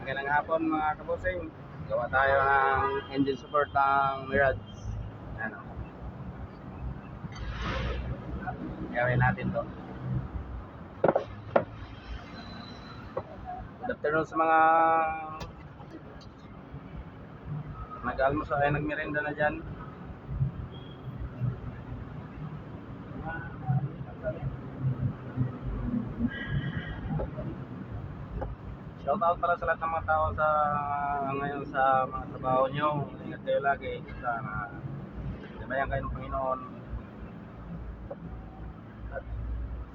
Magandang hapon mga kabusing. Gawa tayo ng engine support ng Mirage. Ano? Gawin natin to. Good afternoon sa mga nag-almusal ay nagmerienda na dyan. Shout out para sa lahat ng mga tao sa ngayon sa mga trabaho nyo. Ingat kayo lagi. Sana gabayan kayo ng Panginoon. At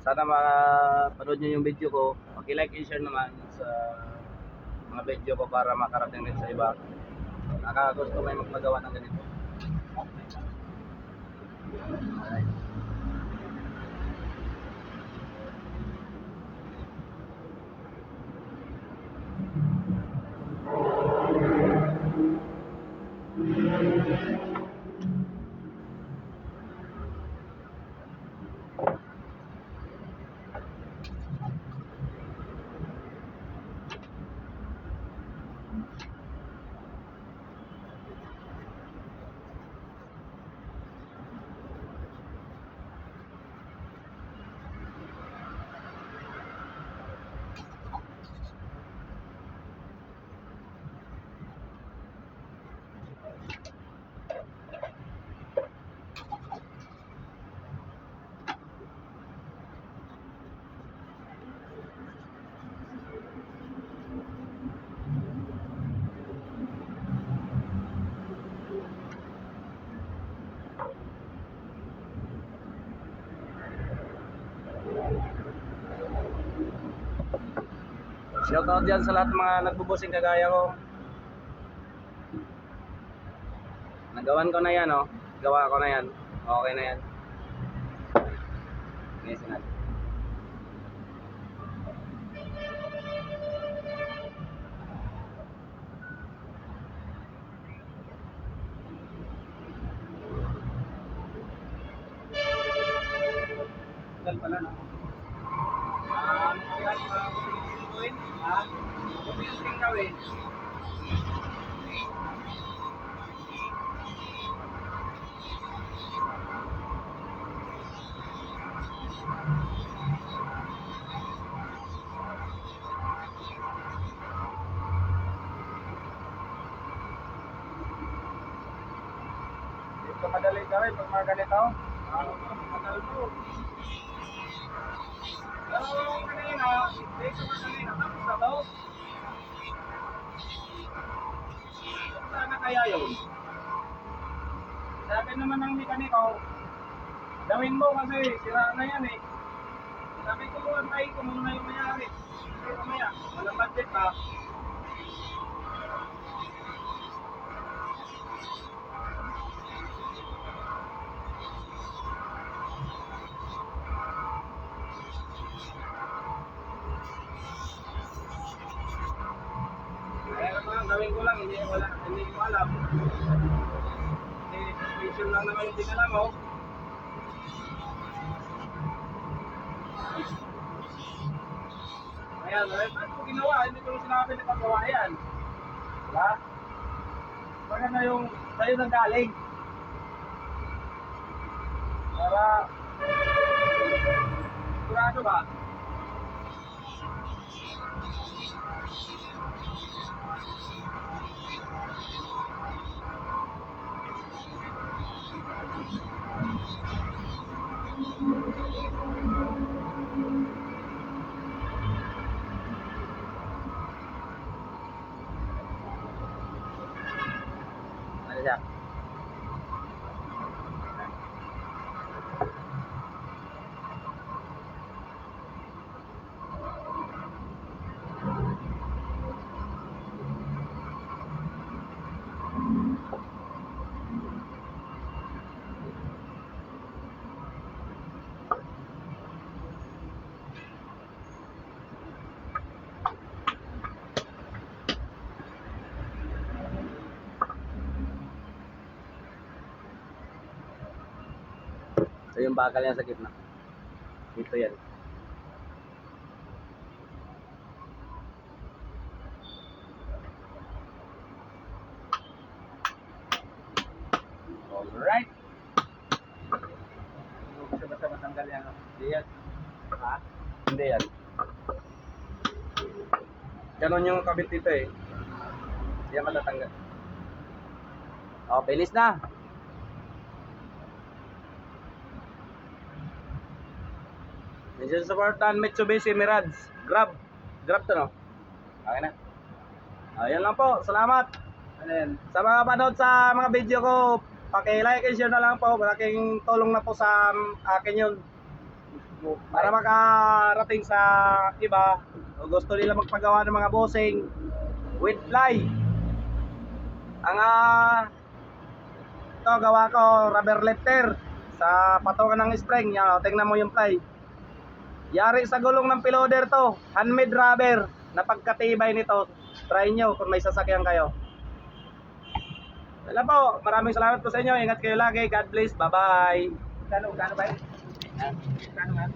sana mapanood nyo yung video ko. Paki-like and share naman sa mga video ko para makarating din sa iba. Nakagusto may magpagawa ng ganito. Alright. Shout out dyan sa lahat ng mga nagbubusing kagaya ko. Nagawan ko na yan, oh. Gawa ko na yan. Okay na yan. Nisin natin. Dal pala na. Gawin. Ito madali gawin pag mga ganito. Madali po. Kanina, dito ka kanina, tapos na daw. Sana kaya yun? Sabi naman ng mekaniko, gawin mo kasi sira na yan eh. Sabi ko, antayin ko muna yung mayari. Kasi mamaya, walang budget pa. Gawin ko lang, hindi ko alam. Vision lang naman yung dinala mo. Ayan, ba't ko ginawa? Hindi ko sinabi na paggawa yan. Diba? Baka na yung sa'yo nang galing. Para sigurado ba? Ano siya? So yung bakal yan sa gitna. Dito yan. Right. Basta matanggal yan. Hindi yan. Ha? Hindi yan. Ganon yung kabit dito eh. Hindi yan matatanggal. O, bilis na. Medyo supportan Mitsubishi Mirage. Grab. Grab to no? Okay na. Ayan lang po. Salamat. Sa mga panood sa mga video ko, paki-like and share na lang po. Malaking tulong na po sa akin yun. Para makarating sa iba. O gusto nila magpagawa ng mga bossing with fly. Ang ito gawa ko rubber lifter sa patungan ng spring. Yan, tingnan mo yung fly. Yari sa gulong ng piloder to. Handmade rubber. Napagkatibay nito. Try nyo kung may sasakyan kayo. Wala po. Maraming salamat po sa inyo. Ingat kayo lagi. God bless. Bye-bye. Kano ba? Kano nga?